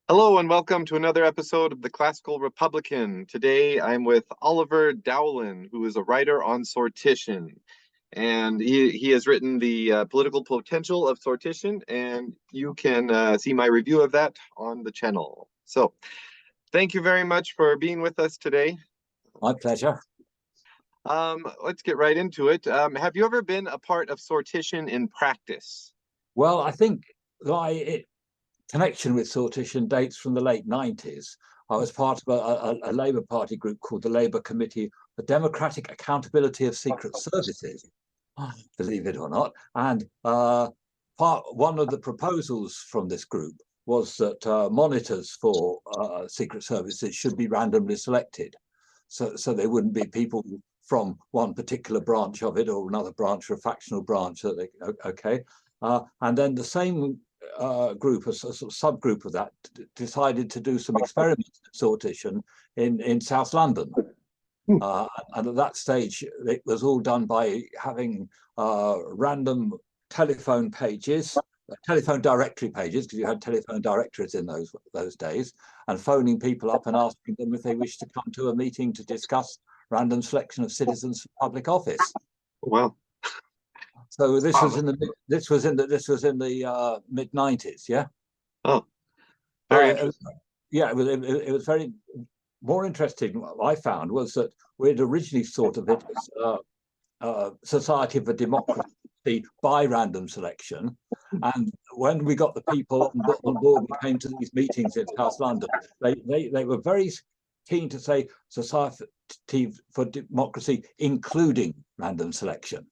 Hello and welcome to another episode of the Classical Republican. Today I'm with Oliver Dowlen, who is a writer on sortition. And he has written The Political Potential of Sortition, and you can see my review of that on the channel. So thank you very much for being with us today. My pleasure. Let's get right into it. Have you ever been a part of sortition in practice? Well, I think my connection with sortition dates from the late 90s. I was part of a Labour Party group called the Labour Committee for Democratic Accountability of Secret Services, believe it or not. And one of the proposals from this group was that monitors for secret services should be randomly selected. So they wouldn't be people from one particular branch of it or another branch or a factional branch. And then the same group, a sort of subgroup of that, decided to do some experiments in sortition in South London. And at that stage, it was all done by having random telephone pages, telephone directory pages, because you had telephone directories in those days, and phoning people up and asking them if they wished to come to a meeting to discuss random selection of citizens for public office. Wow. So this was in the mid-90s, yeah. Oh, very interesting. Yeah, it was very more interesting. What I found was that we'd originally thought of it as Society for Democracy by random selection, and when we got the people on board and came to these meetings in South London, they were very keen to say Society for Democracy including random selection.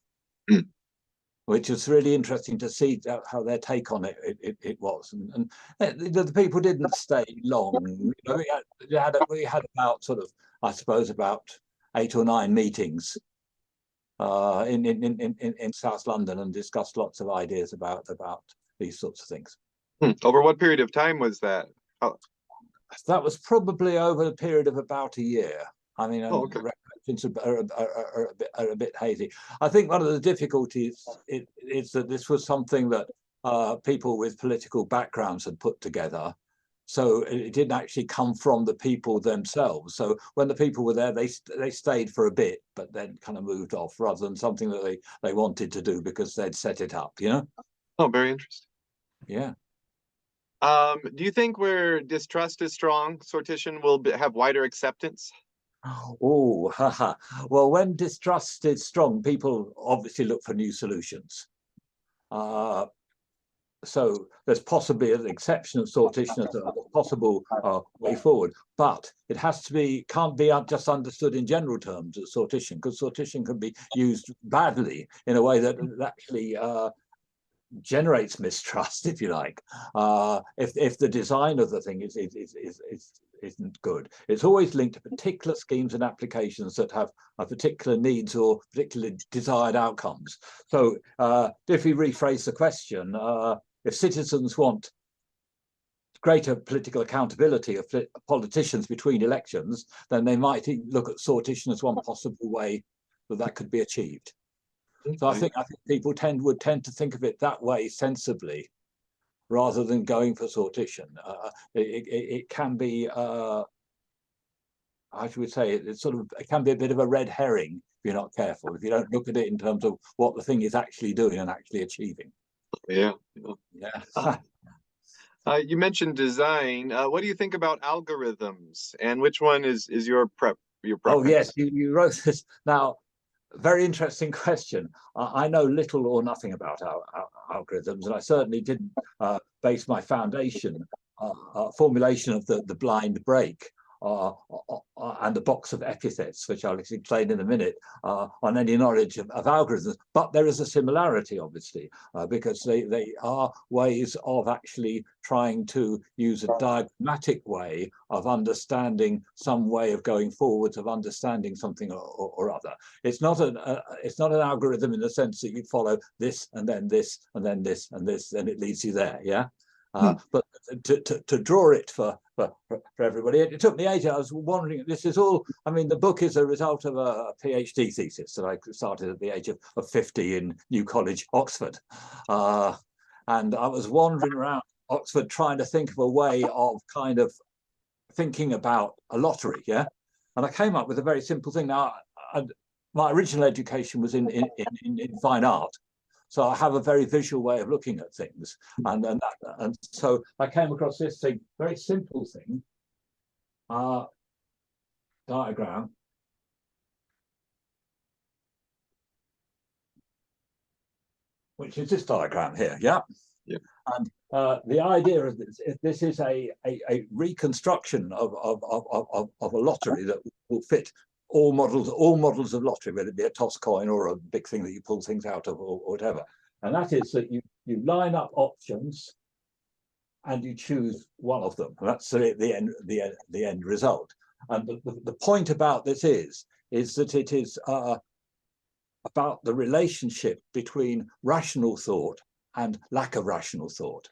Which was really interesting to see how their take on it was. And the people didn't stay long. You know, we had about I suppose, about 8 or 9 meetings in South London and discussed lots of ideas about these sorts of things. Over what period of time was that? That was probably over a period of about a year. I mean, okay. are a bit hazy. I think one of the difficulties is that this was something that people with political backgrounds had put together. So it didn't actually come from the people themselves. So when the people were there, they stayed for a bit, but then kind of moved off, rather than something that they wanted to do because they'd set it up, you know? Oh, very interesting. Yeah. Do you think where distrust is strong, sortition will have wider acceptance? Oh, haha. Well, when distrust is strong, people obviously look for new solutions. So there's possibly an exception of sortition as a possible way forward, but it can't be just understood in general terms as sortition, because sortition can be used badly in a way that actually generates mistrust, if you like, if the design of the thing isn't good. It's always linked to particular schemes and applications that have particular needs or particularly desired outcomes. So if we rephrase the question, if citizens want greater political accountability of politicians between elections, then they might look at sortition as one possible way that could be achieved. So I think people would tend to think of it that way sensibly, rather than going for sortition. It can be, how should we say, it can be a bit of a red herring if you're not careful, if you don't look at it in terms of what the thing is actually doing and actually achieving. Yeah. Yeah. You mentioned design. What do you think about algorithms, and which one is your preference? Oh yes, you wrote this. Now, very interesting question. I know little or nothing about our algorithms, and I certainly didn't base my formulation of the blind break and the box of epithets, which I'll explain in a minute, on any knowledge of algorithms. But there is a similarity, obviously, because they are ways of actually trying to use a diagrammatic way of understanding some way of going forwards, of understanding something or other. It's not an algorithm in the sense that you follow this and then this and then this and this, and it leads you there. Yeah. But to draw it for everybody, it took me ages. I was wondering, this is all, I mean, the book is a result of a PhD thesis that I started at the age of 50 in New College, Oxford. And I was wandering around Oxford trying to think of a way of kind of thinking about a lottery, yeah? And I came up with a very simple thing. Now, my original education was in fine art, so I have a very visual way of looking at things, and so I came across this thing, very simple thing, diagram, which is this diagram here, yeah. Yeah. And the idea of this is a reconstruction of a lottery that will fit all models of lottery, whether it be a toss coin or a big thing that you pull things out of or whatever. And that is that you line up options and you choose one of them. And that's the end result. And the point about this is that it is about the relationship between rational thought and lack of rational thought.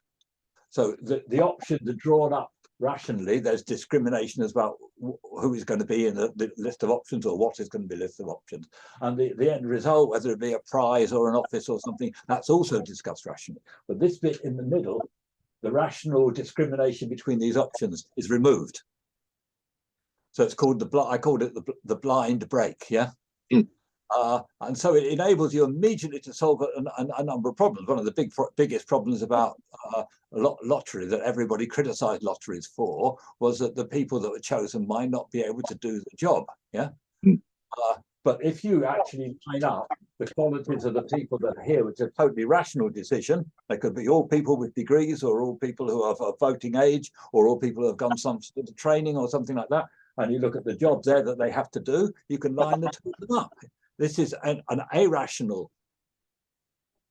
So the options are drawn up rationally. There's discrimination about who is going to be in the list of options or what is going to be a list of options. And the end result, whether it be a prize or an office or something, that's also discussed rationally. But this bit in the middle, the rational discrimination between these options is removed. So it's called I called it the blind break, yeah? Mm. And so it enables you immediately to solve a number of problems. One of the biggest problems about lottery that everybody criticized lotteries for was that the people that were chosen might not be able to do the job. Yeah. Mm. But if you actually line up the qualities of the people that are here, which is a totally rational decision, they could be all people with degrees or all people who are of voting age or all people who have done some sort of training or something like that, and you look at the jobs there that they have to do, you can line the two of them up. This is an irrational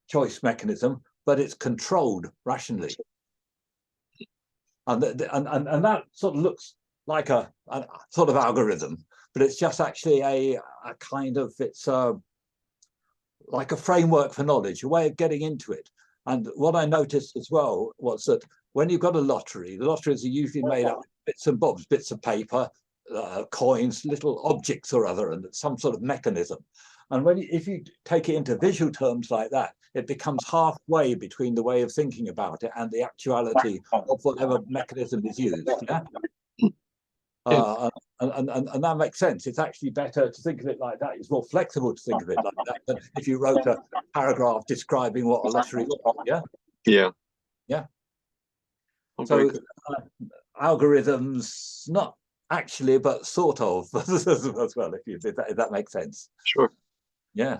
choice mechanism, but it's controlled rationally. And that sort of looks like a sort of algorithm, but it's just actually a kind of, it's like a framework for knowledge, a way of getting into it. And what I noticed as well was that when you've got a lottery, the lotteries are usually made up of bits and bobs, bits of paper, coins, little objects or other, and some sort of mechanism. And if you take it into visual terms like that, it becomes halfway between the way of thinking about it and the actuality of whatever mechanism is used. Yeah. And that makes sense. It's actually better to think of it like that. It's more flexible to think of it like that than if you wrote a paragraph describing what a lottery was. Yeah. Yeah. Yeah. Oh, so algorithms, not actually, but sort of as well, if that makes sense. Sure. Yeah.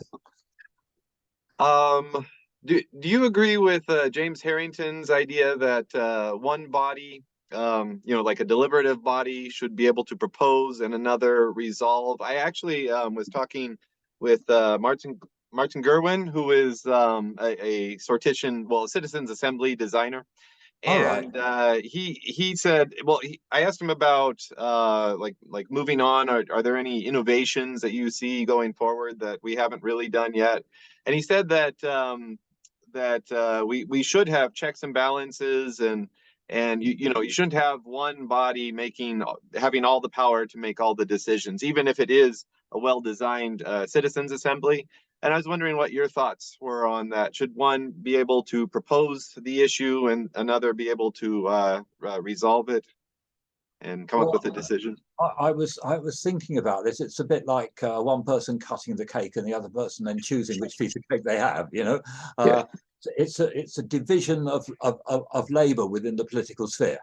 Do you agree with James Harrington's idea that one body, like a deliberative body, should be able to propose and another resolve? I actually was talking with Martin Gerwin, who is a sortition, a citizens assembly designer. And he said, I asked him about like moving on. Are there any innovations that you see going forward that we haven't really done yet? And he said that we should have checks and balances, and you shouldn't have one body having all the power to make all the decisions, even if it is a well-designed citizens assembly. And I was wondering what your thoughts were on that. Should one be able to propose the issue and another be able to resolve it and come up with a decision? I was thinking about this. It's a bit like one person cutting the cake and the other person then choosing which piece of cake they have. Yeah. It's a division of labour within the political sphere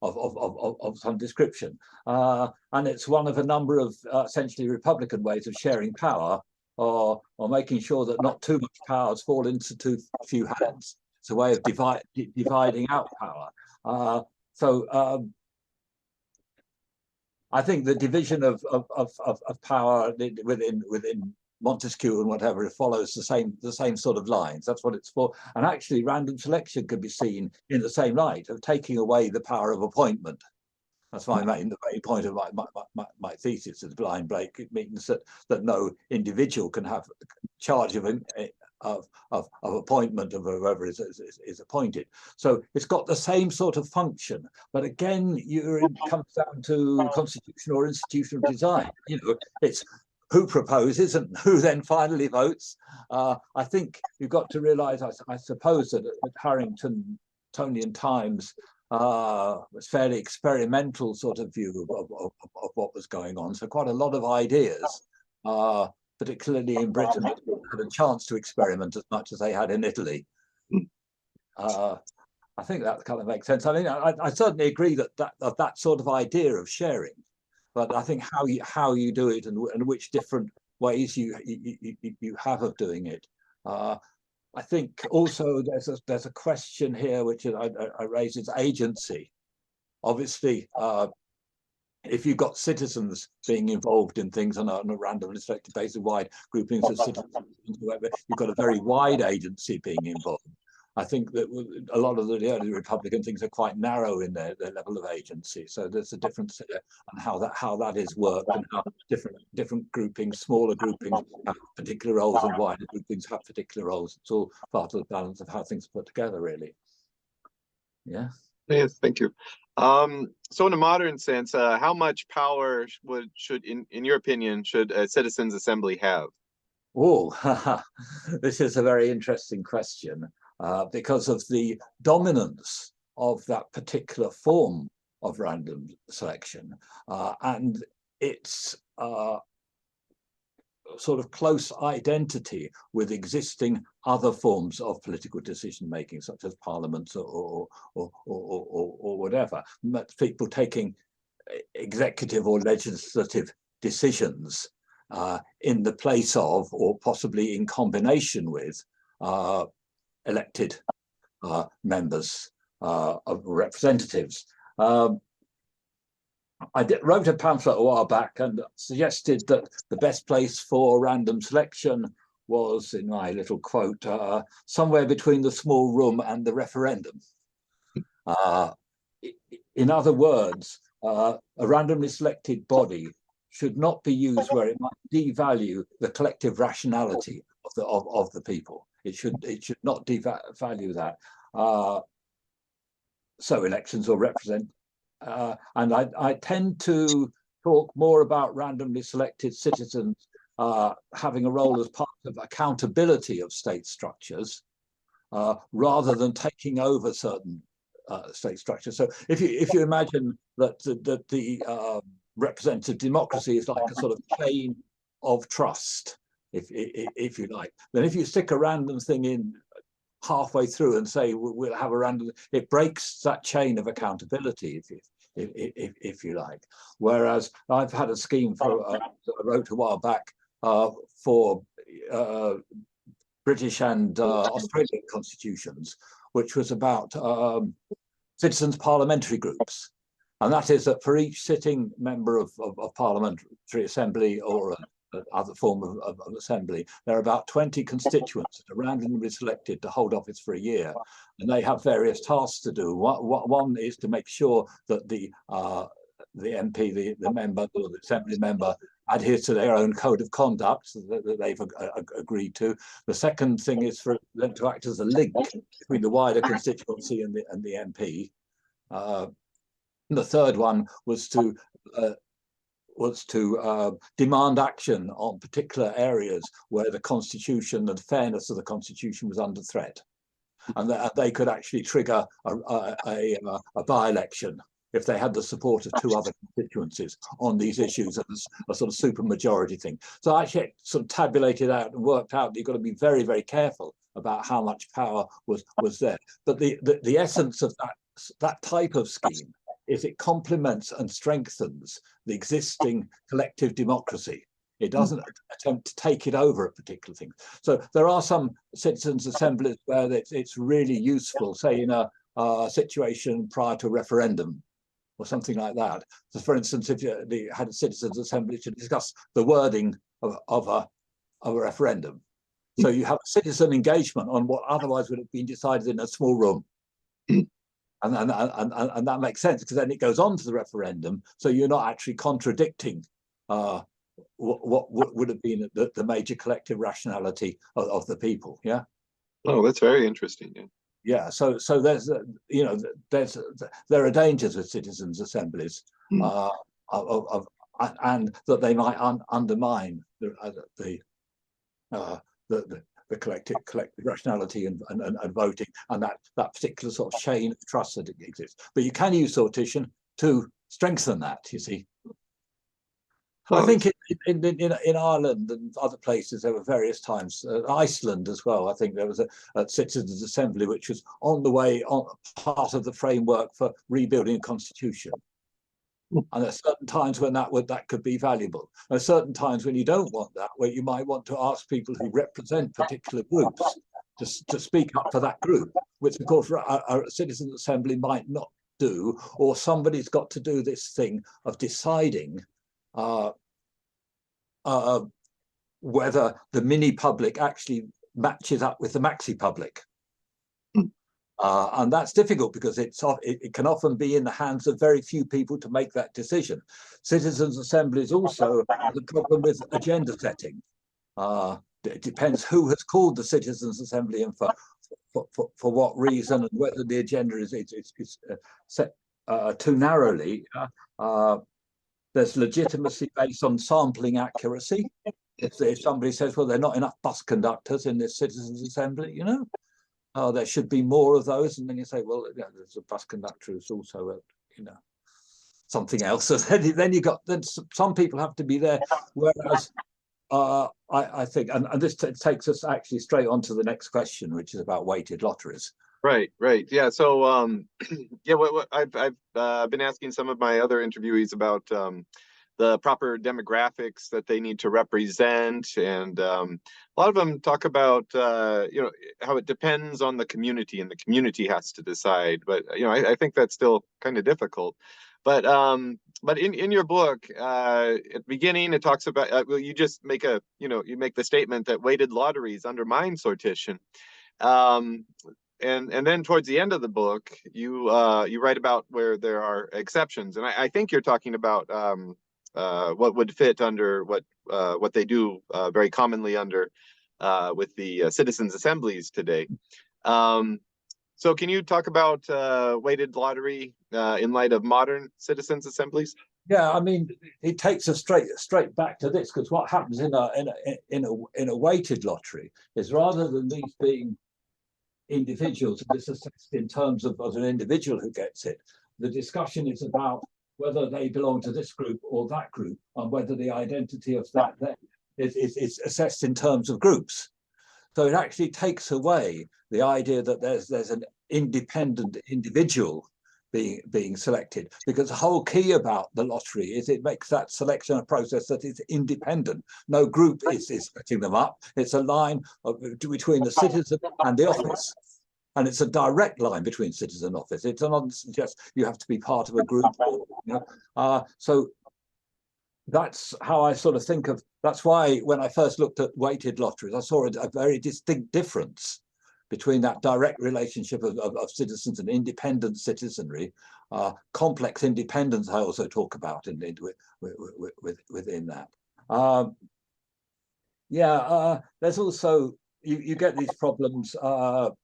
of some description, and it's one of a number of essentially Republican ways of sharing power, or making sure that not too much powers fall into too few hands. It's a way of dividing out power. I think the division of power within Montesquieu and whatever, it follows the same sort of lines. That's what it's for. And actually, random selection can be seen in the same light of taking away the power of appointment. That's the main point of my thesis is blind break. It means that no individual can have charge of appointment of whoever is appointed. So it's got the same sort of function, but again, it comes down to constitutional or institutional design. It's who proposes and who then finally votes. I think you've got to realise, I suppose, that Harrington Etonian times, was fairly experimental sort of view of what was going on. So quite a lot of ideas, particularly in Britain, had a chance to experiment as much as they had in Italy. I think that kind of makes sense. I mean, I certainly agree that sort of idea of sharing, but I think how you do it and which different ways you have of doing it. I think also there's a question here which I raise, is agency. Obviously, if you've got citizens being involved in things on a randomly selected basis, wide groupings of citizens, you've got a very wide agency being involved. I think that a lot of the early Republican things are quite narrow in their level of agency. So there's a difference on how that is worked, and how different groupings, smaller groupings, have particular roles, and wider groupings have particular roles. It's all part of the balance of how things are put together, really. Yeah. Yes, thank you. So in a modern sense, how much power should, in your opinion, should a citizens' assembly have? Oh, this is a very interesting question, because of the dominance of that particular form of random selection, and its sort of close identity with existing other forms of political decision making, such as parliaments or whatever. People taking executive or legislative decisions in the place of, or possibly in combination with, elected members of representatives. I wrote a pamphlet a while back and suggested that the best place for random selection was, in my little quote, somewhere between the small room and the referendum. In other words, a randomly selected body should not be used where it might devalue the collective rationality of the people. It should not devalue that. So elections will represent. And I tend to talk more about randomly selected citizens having a role as part of accountability of state structures, rather than taking over certain state structures. So if you imagine that the representative democracy is like a sort of chain of trust, if you like, then if you stick a random thing in halfway through and say we'll have a random, it breaks that chain of accountability, if you like. Whereas I've had a scheme for that I wrote a while back for British and Australian constitutions, which was about citizens' parliamentary groups. And that is that for each sitting member of parliamentary assembly or other form of assembly, there are about 20 constituents that are randomly selected to hold office for a year, and they have various tasks to do. One is to make sure that the MP, the member, or the assembly member, adheres to their own code of conduct that they've agreed to. The second thing is for them to act as a link between the wider constituency and the MP. The third one was to demand action on particular areas where the constitution and fairness of the constitution was under threat, and that they could actually trigger a by-election if they had the support of two other constituencies on these issues as a sort of supermajority thing. So I actually sort of tabulated out and worked out that you've got to be very, very careful about how much power was there. But the essence of that type of scheme is it complements and strengthens the existing collective democracy. It doesn't attempt to take it over a particular thing. So there are some citizens' assemblies where it's really useful, say in a situation prior to a referendum or something like that. So for instance, if you had a citizens' assembly to discuss the wording of a referendum. So you have citizen engagement on what otherwise would have been decided in a small room. And that makes sense, because then it goes on to the referendum. So you're not actually contradicting what would have been the major collective rationality of the people. Yeah. Oh, that's very interesting. Yeah. Yeah. So there's there are dangers with citizens' assemblies, and that they might undermine the collective rationality and voting, and that particular sort of chain of trust that exists. But you can use sortition to strengthen that, you see. I think in Ireland and other places there were various times. Iceland as well. I think there was a citizens' assembly which was on the way, on part of the framework for rebuilding a constitution. And there are certain times when that could be valuable. There are certain times when you don't want that, where you might want to ask people who represent particular groups to speak up for that group, which of course a citizens' assembly might not do, or somebody's got to do this thing of deciding whether the mini public actually matches up with the maxi public. And that's difficult because it can often be in the hands of very few people to make that decision. Citizens' assemblies also have the problem with agenda setting. It depends who has called the citizens' assembly and for what reason, and whether the agenda is set too narrowly. There's legitimacy based on sampling accuracy. If somebody says, well, there are not enough bus conductors in this citizens' assembly, you know, there should be more of those, and then you say, well, yeah, there's a bus conductor who's also something else. So then some people have to be there, whereas I think, and this takes us actually straight on to the next question, which is about weighted lotteries. Right. Yeah. So, yeah, what I've been asking some of my other interviewees about the proper demographics that they need to represent, and a lot of them talk about how it depends on the community, and the community has to decide. But I think that's still kind of difficult. But in your book, at the beginning, it talks about well, you just make you make the statement that weighted lotteries undermine sortition. And then towards the end of the book, you write about where there are exceptions, and I think you're talking about what would fit under what they do very commonly under with the citizens' assemblies today. So can you talk about weighted lottery in light of modern citizens' assemblies? Yeah, I mean, it takes us straight back to this, because what happens in a weighted lottery is, rather than these being individuals, this is assessed in terms of an individual who gets it, the discussion is about whether they belong to this group or that group, and whether the identity of that is assessed in terms of groups. So it actually takes away the idea that there's an independent individual being selected, because the whole key about the lottery is it makes that selection a process that is independent. No group is setting them up. It's a line between the citizen and the office, and it's a direct line between citizen and office. It's not just you have to be part of a group. So that's how I sort of think of. That's why when I first looked at weighted lotteries, I saw a very distinct difference between that direct relationship of citizens and independent citizenry. Complex independence I also talk about within that. There's also, you get these problems about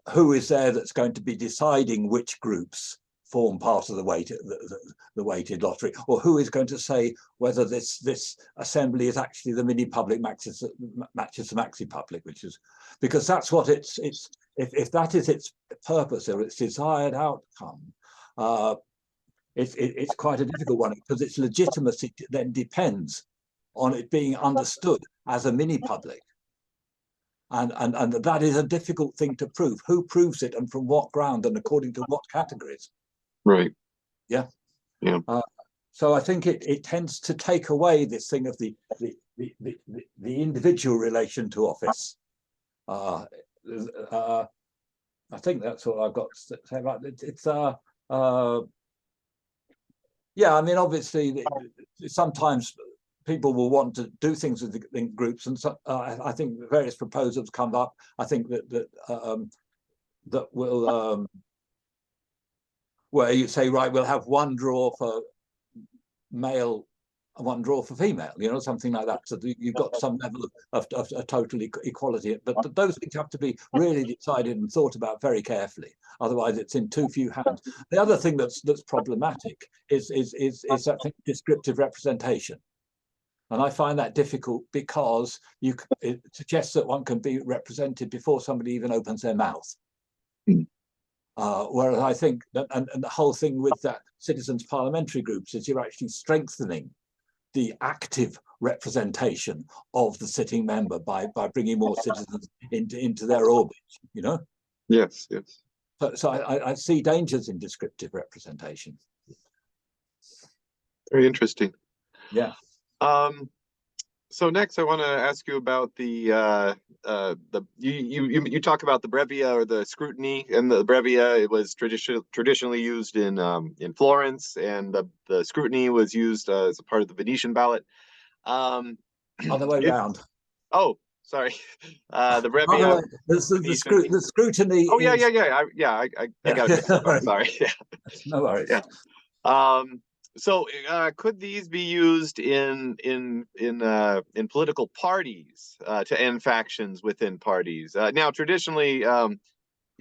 who is there that's going to be deciding which groups form part of the weighted lottery, or who is going to say whether this assembly is actually the mini public matches the maxi public, which is, because that's what if that is its purpose or its desired outcome, it's quite a difficult one, because its legitimacy then depends on it being understood as a mini public. And that is a difficult thing to prove. Who proves it, and from what ground, and according to what categories? Right. Yeah. So I think it tends to take away this thing of the individual relation to office. I think that's what I've got to say about it. It's yeah, I mean, obviously sometimes people will want to do things with the groups, and so I think various proposals come up. I think that will where you say, right, we'll have one draw for male and one draw for female, something like that. So you've got some level of total equality. But those things have to be really decided and thought about very carefully. Otherwise, it's in too few hands. The other thing that's problematic is I think descriptive representation. And I find that difficult because it suggests that one can be represented before somebody even opens their mouth. Whereas I think that, and the whole thing with that citizens parliamentary groups is you're actually strengthening the active representation of the sitting member by bringing more citizens into their orbit, you know? Yes, yes. So I see dangers in descriptive representation. Very interesting. Yeah. So next, I want to ask you about you talk about the brevia or the scrutiny, and the brevia, it was traditionally used in Florence, and the scrutiny was used as a part of the Venetian ballot. Other way around. Oh, sorry. The brevia. The scrutiny. Oh yeah, I got it mixed up. I'm sorry. Yeah. No worries. Yeah. So could these be used in political parties to end factions within parties? Now, traditionally,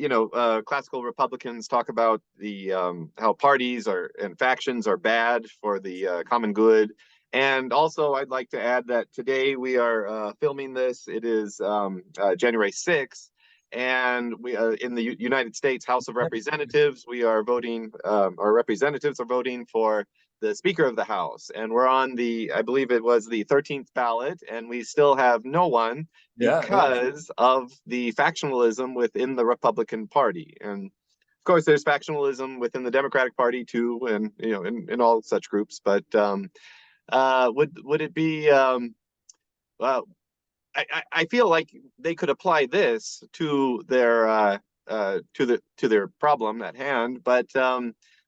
classical Republicans talk about the how parties and factions are bad for the common good. And also, I'd like to add that today we are filming this. It is January 6th. And we in the United States House of Representatives, we are voting, our representatives are voting for the Speaker of the House. And we're on I believe it was the 13th ballot, and we still have no one because of the factionalism within the Republican Party. And of course, there's factionalism within the Democratic Party too, and in all such groups. But would it be well, I feel like they could apply this to their problem at hand, but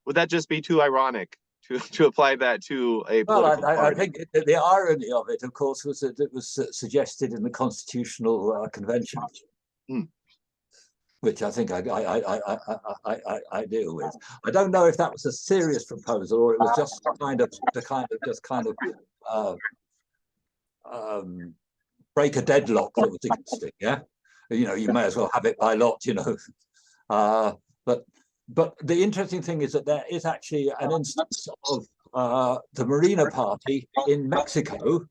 would that just be too ironic to apply that to a political party? I think the irony of it, of course, was that it was suggested in the Constitutional Convention, which I think I deal with. I don't know if that was a serious proposal or it was just break a deadlock that was against it. Yeah, you may as well have it by lot. But the interesting thing is that there is actually an instance of the Morena Party in Mexico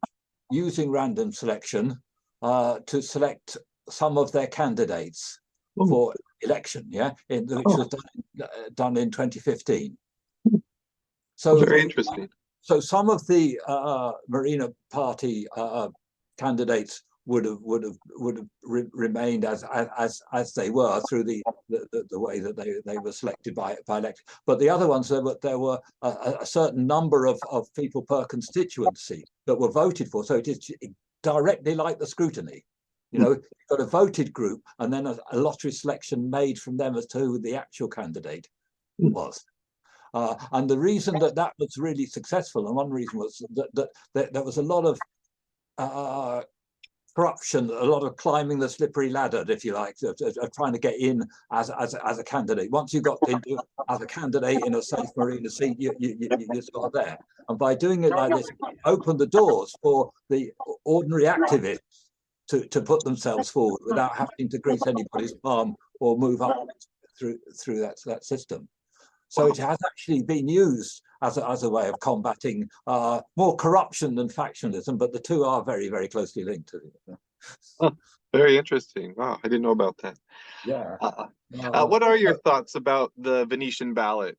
using random selection to select some of their candidates for election. Yeah, which was done in 2015. So very interesting. So some of the Morena Party candidates would have remained as they were through the way that they were selected by election. But the other ones, there were a certain number of people per constituency that were voted for. So it is directly like the scrutiny. You've got a voted group and then a lottery selection made from them as to who the actual candidate was. And the reason that was really successful, and one reason was that there was a lot of corruption, a lot of climbing the slippery ladder, if you like, of trying to get in as a candidate. Once you got into as a candidate in a safe Morena seat, you're sort of there. And by doing it like this, opened the doors for the ordinary activists to put themselves forward without having to grease anybody's palm or move up through that system. So it has actually been used as a way of combating more corruption than factionalism, but the two are very, very closely linked. Very interesting. Wow, I didn't know about that. Yeah. What are your thoughts about the Venetian ballot?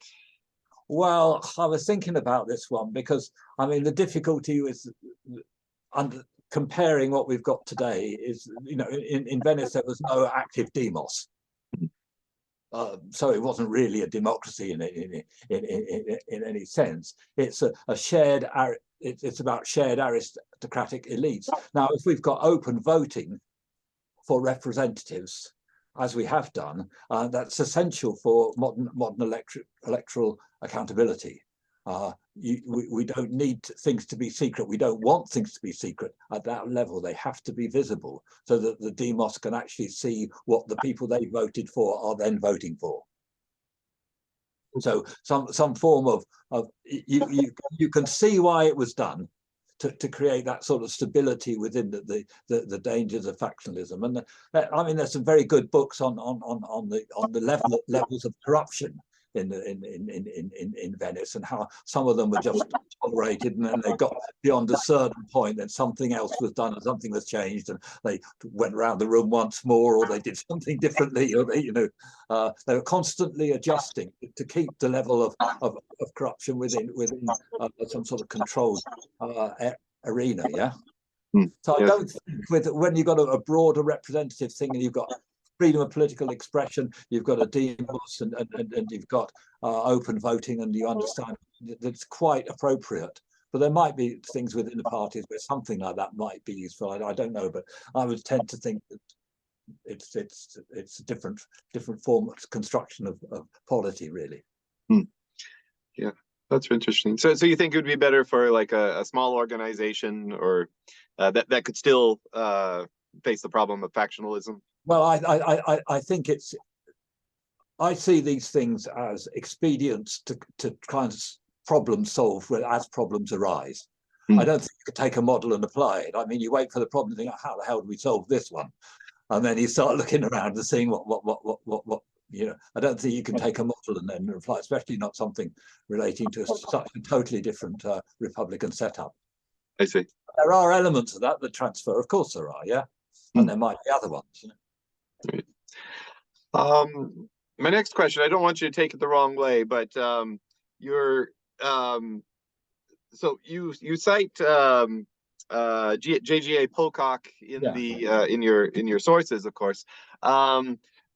Well, I was thinking about this one because, I mean, the difficulty with comparing what we've got today is, in Venice, there was no active demos. So it wasn't really a democracy in any sense. It's it's about shared aristocratic elites. Now, if we've got open voting for representatives, as we have done, that's essential for modern electoral accountability. We don't need things to be secret. We don't want things to be secret at that level. They have to be visible so that the demos can actually see what the people they voted for are then voting for. So some form of you can see why it was done to create that sort of stability within the dangers of factionalism. And I mean, there's some very good books on the levels of corruption in Venice, and how some of them were just tolerated, and then they got beyond a certain point, and something else was done, and something was changed, and they went around the room once more, or they did something differently, or they were constantly adjusting to keep the level of corruption within some sort of controlled arena. Yeah. So I Yes. don't think when you've got a broader representative thing, and you've got freedom of political expression, you've got a demos, and you've got open voting, and you understand that's quite appropriate. But there might be things within the parties where something like that might be useful. I don't know, but I would tend to think that it's a different form of construction of polity, really. Yeah, that's interesting. So you think it would be better for like a small organization, or that could still face the problem of factionalism? Well, I think I see these things as expedients to kind of problem solve as problems arise. I don't think you could take a model and apply it. I mean, you wait for the problem and think, how the hell do we solve this one? And then you start looking around and seeing what I don't think you can take a model and then apply, especially not something relating to such a totally different Republican setup. I see. There are elements of that transfer, of course there are, yeah, and there might be other ones. Right. My next question, I don't want you to take it the wrong way, but you're so you cite J.G.A. Pocock in in your sources, of course.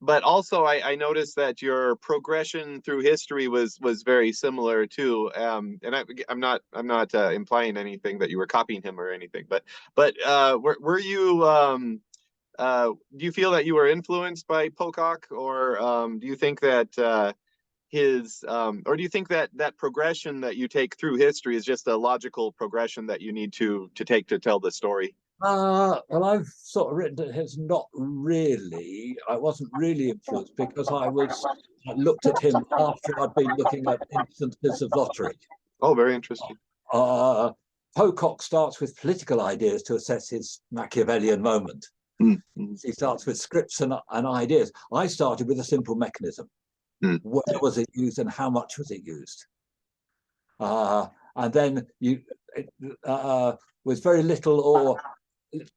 But also I noticed that your progression through history was very similar too. And I'm not implying anything that you were copying him or anything, but were you do you feel that you were influenced by Pocock, or do you think that or do you think that progression that you take through history is just a logical progression that you need to take to tell the story? Well, I've sort of written that it's not really. I wasn't really influenced because I looked at him after I'd been looking at instances of lottery. Oh, very interesting. Pocock starts with political ideas to assess his Machiavellian moment. He starts with scripts and ideas. I started with a simple mechanism. Where was it used and how much was it used? And then with very little or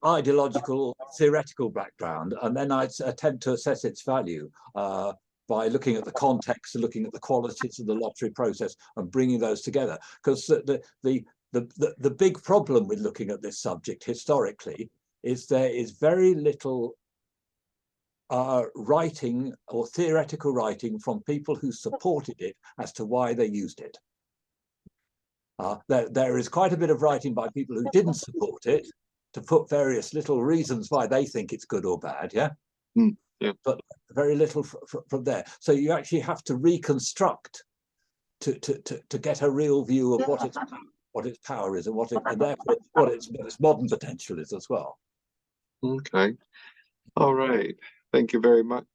ideological or theoretical background, and then I'd attempt to assess its value by looking at the context, looking at the qualities of the lottery process, and bringing those together. Because the big problem with looking at this subject historically is there is very little writing or theoretical writing from people who supported it as to why they used it. There is quite a bit of writing by people who didn't support it to put various little reasons why they think it's good or bad, yeah? Yeah. But very little from there. So you actually have to reconstruct to get a real view of what its power is, and therefore what its modern potential is as well. Okay. All right. Thank you very much.